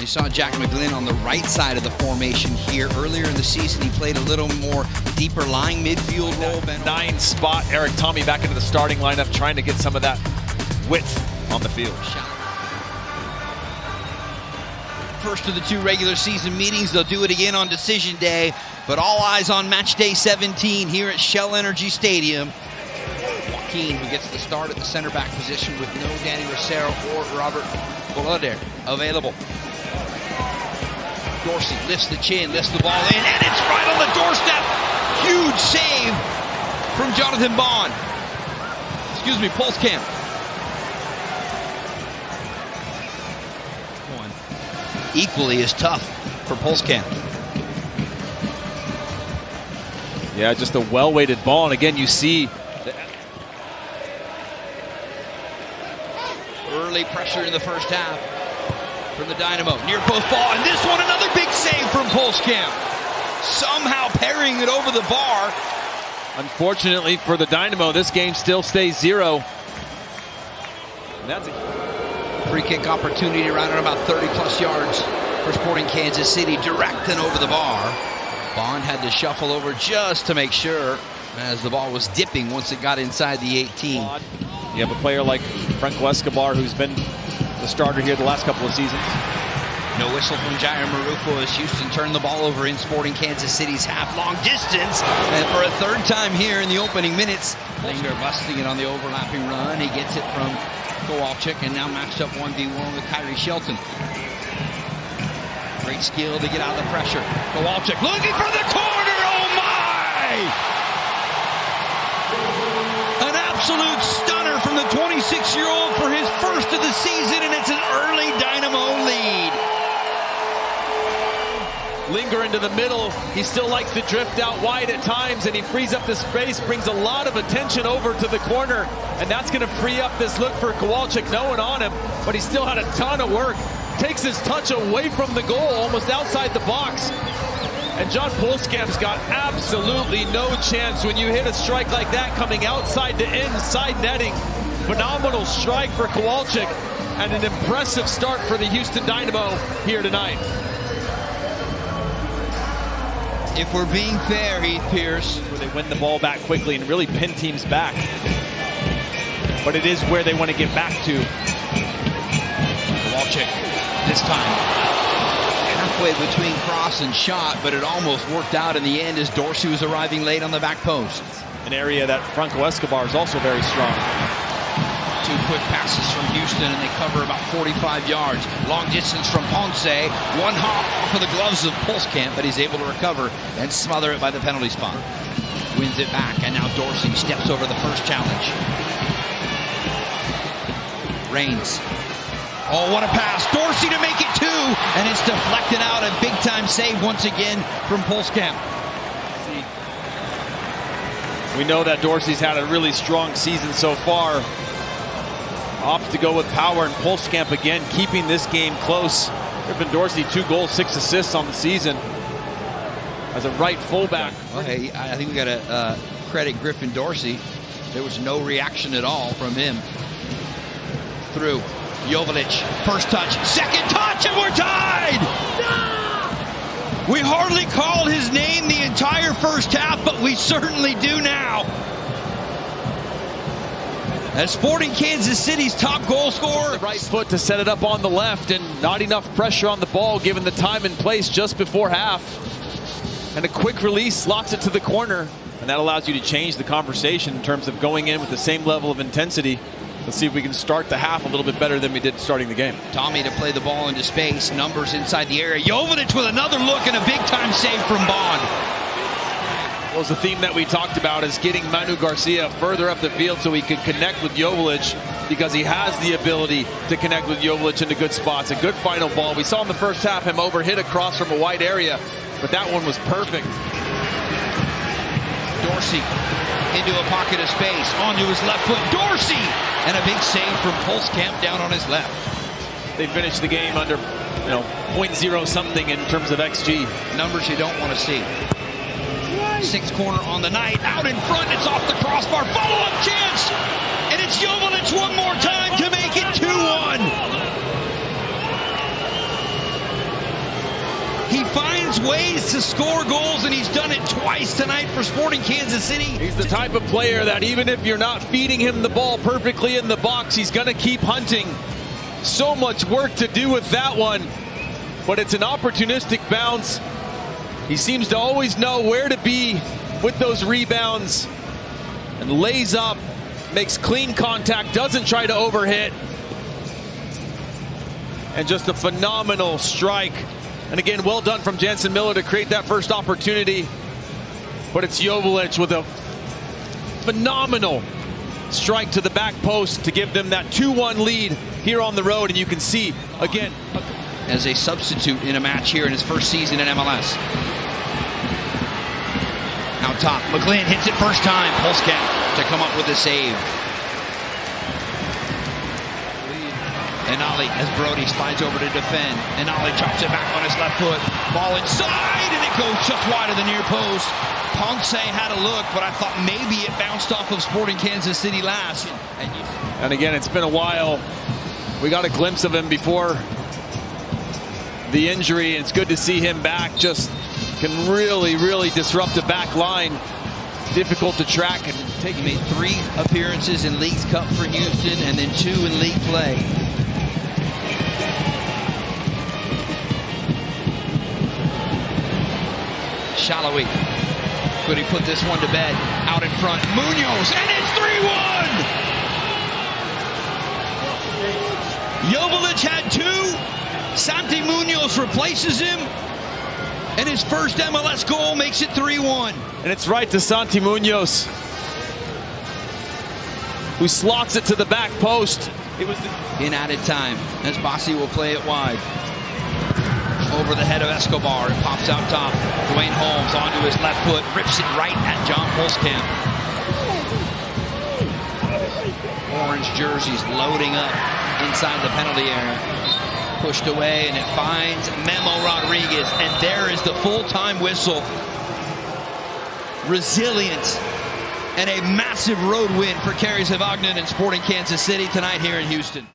You saw Jack McGlynn on the right side of the formation here. Earlier in the season, he played a little more deeper lying midfield role. 9 spot, Eric Tommy back into the starting lineup, trying to get some of that width on the field. First of the 2 regular season meetings. They'll do it again on decision day, but all eyes on match day 17 here at Shell Energy Stadium. Joaquin, who gets the start at the center back position with no Danny Rosero or Robert Boloder available. Dorsey lifts the chin, lifts the ball in, and it's right on the doorstep. Huge save from Jonathan Bond. Excuse me, Pulskamp. Equally as tough for Pulskamp. Yeah, just a well-weighted ball, and again, you see early pressure in the first half from the Dynamo. Near post ball, and this one another big save from Pulskamp. Somehow parrying it over the bar. Unfortunately for the Dynamo, this game still stays 0. And that's a free kick opportunity right at about 30-plus yards for Sporting Kansas City, direct and over the bar. Bond had to shuffle over just to make sure as the ball was dipping once it got inside the 18. You have a player like Franco Escobar, who's been the starter here the last couple of seasons. No whistle from Jair Marufo as Houston turned the ball over in Sporting Kansas City's half-long distance. And for a 3rd time here in the opening minutes, Linger busting it on the overlapping run. He gets it from Joveljic, and now matched up 1v1 with Kyrie Shelton. Great skill to get out of the pressure. Joveljic looking for the corner. Oh my! An absolute stunner from the 26-year-old for his first of the season, and it's an early Dynamo lead. Linger into the middle. He still likes to drift out wide at times, and he frees up the space, brings a lot of attention over to the corner, and that's going to free up this look for Joveljic. No one on him, but he still had a ton of work. Takes his touch away from the goal, almost outside the box. And John Pulskamp's got absolutely no chance when you hit a strike like that coming outside to inside netting. Phenomenal strike for Joveljic, and an impressive start for the Houston Dynamo here tonight. If we're being fair, Heath Pierce, where they win the ball back quickly and really pin teams back. But it is where they want to get back to. Joveljic, this time halfway between cross and shot, but it almost worked out in the end as Dorsey was arriving late on the back post. An area that Franco Escobar is also very strong. 2 quick passes from Houston, and they cover about 45 yards. Long distance from Ponce. One hop off of the gloves of Pulskamp, but he's able to recover and smother it by the penalty spot. Wins it back, and now Dorsey steps over the first challenge. Reigns. Oh, what a pass. Dorsey to make it 2, and it's deflected out. A big-time save once again from Pulskamp. We know that Dorsey's had a really strong season so far. Off to go with power, and Pulskamp again keeping this game close. Griffin Dorsey, 2 goals, 6 assists on the season as a right fullback. Well, hey, I think we got to credit Griffin Dorsey. There was no reaction at all from him. Through Joveljic, first touch, second touch, and we're tied! We hardly called his name the entire first half, but we certainly do now. As Sporting Kansas City's top goal scorer. Right foot to set it up on the left, and not enough pressure on the ball given the time and place just before half. And a quick release slots it to the corner, and that allows you to change the conversation in terms of going in with the same level of intensity. Let's see if we can start the half a little bit better than we did starting the game. Tommy to play the ball into space, numbers inside the area. Joveljic with another look and a big-time save from Bond. Well, was the theme that we talked about, is getting Manu Garcia further up the field so he could connect with Joveljic, because he has the ability to connect with Joveljic into good spots. A good final ball. We saw in the first half him overhit across from a wide area, but that one was perfect. Dorsey into a pocket of space, onto his left foot. Dorsey! And a big save from Pulskamp down on his left. They finished the game under, 0.0 something in terms of XG. Numbers you don't want to see. 6th corner on the night, out in front, it's off the crossbar, follow-up chance, and it's Joveljic one more time to make it 2-1. He finds ways to score goals, and he's done it twice tonight for Sporting Kansas City. He's the type of player that even if you're not feeding him the ball perfectly in the box, he's going to keep hunting. So much work to do with that one, but it's an opportunistic bounce. He seems to always know where to be with those rebounds and lays up, makes clean contact, doesn't try to overhit. And just a phenomenal strike. And again, well done from Jansen Miller to create that first opportunity. But it's Joveljic with a phenomenal strike to the back post to give them that 2-1 lead here on the road. And you can see, again, as a substitute in a match here in his first season in MLS. Out top, McLean hits it first time. Polskamp to come up with a save. And Ollie, as Brody slides over to defend, and Ollie chops it back on his left foot. Ball inside, and it goes just wide of the near post. Ponce had a look, but I thought maybe it bounced off of Sporting Kansas City last. And again, it's been a while. We got a glimpse of him before the injury. It's good to see him back. Just can really disrupt the back line. Difficult to track and take. He made 3 appearances in Leagues Cup for Houston, and then 2 in league play. Shallowy. Could he put this one to bed? Out in front. Munoz, and it's 3-1! Joveljic had 2. Santi Munoz replaces him. And his first MLS goal makes it 3-1. And it's right to Santi Munoz, who slots it to the back post. It was in added time, as Bassi will play it wide. Over the head of Escobar, it pops out top. Dwayne Holmes onto his left foot, rips it right at John Polskamp. Orange jerseys loading up inside the penalty area. Pushed away, and it finds Memo Rodriguez, and there is the full-time whistle. Resilience and a massive road win for Kari Zavagnin and Sporting Kansas City tonight here in Houston.